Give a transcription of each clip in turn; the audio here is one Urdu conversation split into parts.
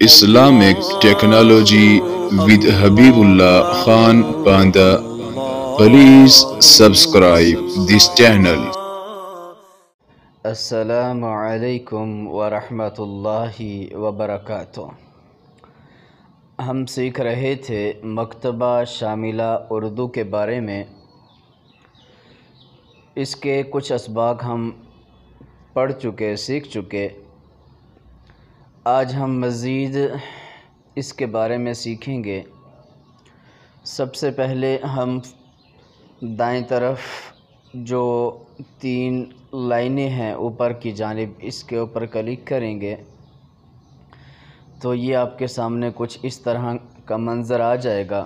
Islamic Technology with Habibullah Khan Panda. Please subscribe this channel. السلام علیکم ورحمۃ اللہ وبرکاتہ۔ ہم سیکھ رہے تھے مکتبہ شاملہ اردو کے بارے میں۔ اس کے کچھ اسباق ہم پڑھ چکے، سیکھ چکے۔ آج ہم مزید اس کے بارے میں سیکھیں گے۔ سب سے پہلے ہم دائیں طرف جو 3 لائنیں ہیں اوپر کی جانب، اس کے اوپر کلک کریں گے تو یہ آپ کے سامنے کچھ اس طرح کا منظر آ جائے گا۔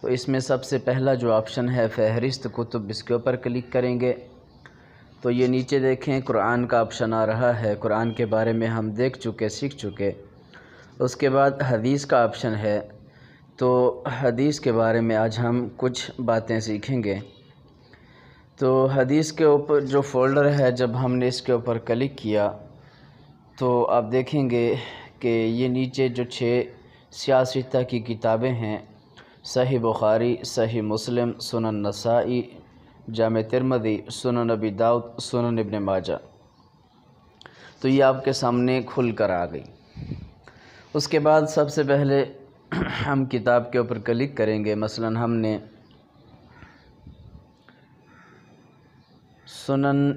تو اس میں سب سے پہلا جو آپشن ہے فہرست کتب، اس کے اوپر کلک کریں گے تو یہ نیچے دیکھیں قرآن کا آپشن آ رہا ہے۔ قرآن کے بارے میں ہم دیکھ چکے، سیکھ چکے۔ اس کے بعد حدیث کا آپشن ہے، تو حدیث کے بارے میں آج ہم کچھ باتیں سیکھیں گے۔ تو حدیث کے اوپر جو فولڈر ہے، جب ہم نے اس کے اوپر کلک کیا تو آپ دیکھیں گے کہ یہ نیچے جو 6 سیاستہ کی کتابیں ہیں، صحیح بخاری، صحیح مسلم، سنن نسائی، جامع ترمذی، سنن ابی داؤد، سنن ابن ماجہ، تو یہ آپ کے سامنے کھل کر آ گئی۔ اس کے بعد سب سے پہلے ہم کتاب کے اوپر کلک کریں گے۔ مثلا ہم نے سنن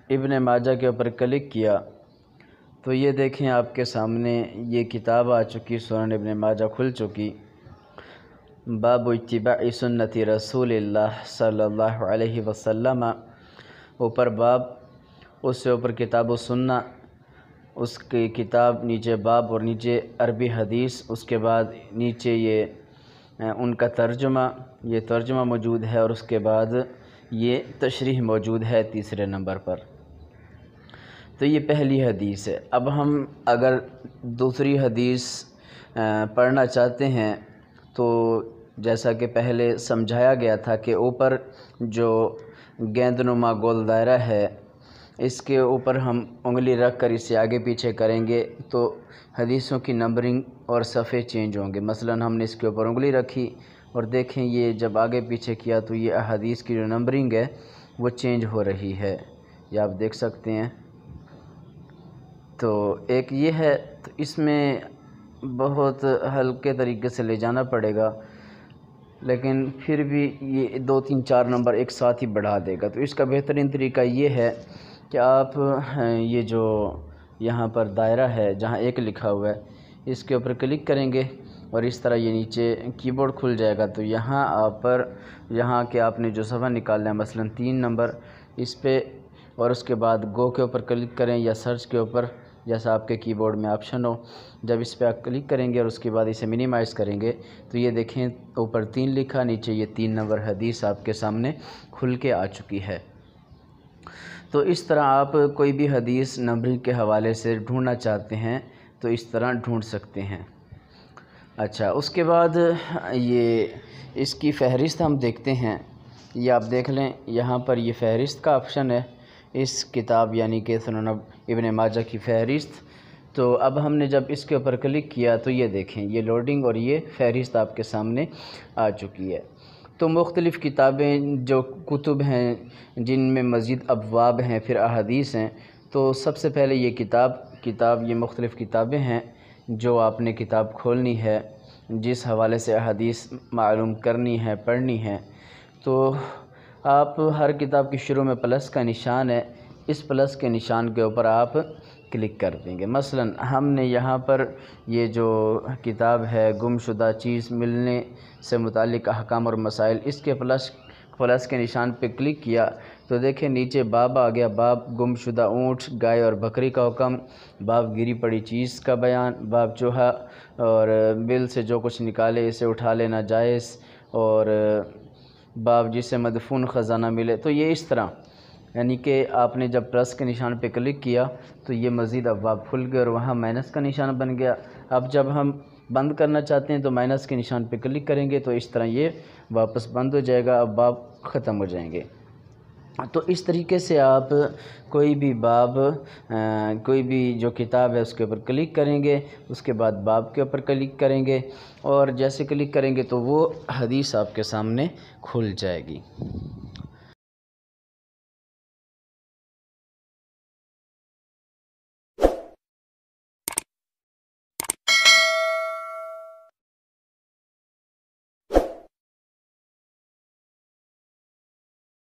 ابن ماجہ کے اوپر کلک کیا تو یہ دیکھیں آپ کے سامنے یہ کتاب آ چکی، سنن ابن ماجہ کھل چکی۔ باب اتباع سنت رسول اللہ صلی اللہ علیہ وسلم، اوپر باب، اس سے اوپر کتاب و سنہ، اس کی کتاب نیچے باب اور نیچے عربی حدیث، اس کے بعد نیچے یہ ان کا ترجمہ، یہ ترجمہ موجود ہے، اور اس کے بعد یہ تشریح موجود ہے تیسرے نمبر پر۔ تو یہ پہلی حدیث ہے۔ اب ہم اگر دوسری حدیث پڑھنا چاہتے ہیں تو جیسا کہ پہلے سمجھایا گیا تھا کہ اوپر جو گیند نما گول دائرہ ہے، اس کے اوپر ہم انگلی رکھ کر اسے آگے پیچھے کریں گے تو حدیثوں کی نمبرنگ اور صفحے چینج ہوں گے۔ مثلا ہم نے اس کے اوپر انگلی رکھی اور دیکھیں یہ جب آگے پیچھے کیا تو یہ احادیث کی جو نمبرنگ ہے وہ چینج ہو رہی ہے، یہ آپ دیکھ سکتے ہیں۔ تو ایک یہ ہے، تو اس میں بہت ہلکے طریقے سے لے جانا پڑے گا، لیکن پھر بھی یہ 2 3 4 نمبر ایک ساتھ ہی بڑھا دے گا۔ تو اس کا بہترین طریقہ یہ ہے کہ آپ یہ جو یہاں پر دائرہ ہے جہاں 1 لکھا ہوا ہے، اس کے اوپر کلک کریں گے اور اس طرح یہ نیچے کی بورڈ کھل جائے گا۔ تو یہاں یہاں کہ آپ نے جو صفحہ نکالنا ہے، مثلا 3 نمبر، اس پہ، اور اس کے بعد گو کے اوپر کلک کریں یا سرچ کے اوپر، جیسا آپ کے کی بورڈ میں آپشن ہو۔ جب اس پہ آپ کلک کریں گے اور اس کے بعد اسے منیمائز کریں گے تو یہ دیکھیں اوپر 3 لکھا، نیچے یہ 3 نمبر حدیث آپ کے سامنے کھل کے آ چکی ہے۔ تو اس طرح آپ کوئی بھی حدیث نمبرنگ کے حوالے سے ڈھونڈنا چاہتے ہیں تو اس طرح ڈھونڈ سکتے ہیں۔ اچھا، اس کے بعد یہ اس کی فہرست ہم دیکھتے ہیں۔ یہ آپ دیکھ لیں، یہاں پر یہ فہرست کا آپشن ہے، اس کتاب یعنی کہ سنن ابن ماجہ کی فہرست۔ تو اب ہم نے جب اس کے اوپر کلک کیا تو یہ دیکھیں یہ لوڈنگ اور یہ فہرست آپ کے سامنے آ چکی ہے۔ تو مختلف کتابیں، جو کتب ہیں جن میں مزید ابواب ہیں، پھر احادیث ہیں، تو سب سے پہلے یہ کتاب یہ مختلف کتابیں ہیں جو آپ نے کتاب کھولنی ہے، جس حوالے سے احادیث معلوم کرنی ہے، پڑھنی ہے۔ تو آپ ہر کتاب کی شروع میں پلس کا نشان ہے، اس پلس کے نشان کے اوپر آپ کلک کر دیں گے۔ مثلا ہم نے یہاں پر یہ جو کتاب ہے گم شدہ چیز ملنے سے متعلق احکام اور مسائل، اس کے پلس کے نشان پہ کلک کیا تو دیکھیں نیچے باب آ گیا، باب گم شدہ اونٹ، گائے اور بکری کا حکم، باب گری پڑی چیز کا بیان، باب چوہا اور بل سے جو کچھ نکالے اسے اٹھا لینا جائز، اور باب جسے مدفون خزانہ ملے۔ تو یہ اس طرح، یعنی کہ آپ نے جب پلس کے نشان پہ کلک کیا تو یہ مزید ابواب کھل گئے اور وہاں مائنس کا نشان بن گیا۔ اب جب ہم بند کرنا چاہتے ہیں تو مائنس کے نشان پہ کلک کریں گے تو اس طرح یہ واپس بند ہو جائے گا، ابواب ختم ہو جائیں گے۔ تو اس طریقے سے آپ کوئی بھی باب کوئی بھی جو کتاب ہے اس کے اوپر کلک کریں گے، اس کے بعد باب کے اوپر کلک کریں گے، اور جیسے کلک کریں گے تو وہ حدیث آپ کے سامنے کھل جائے گی۔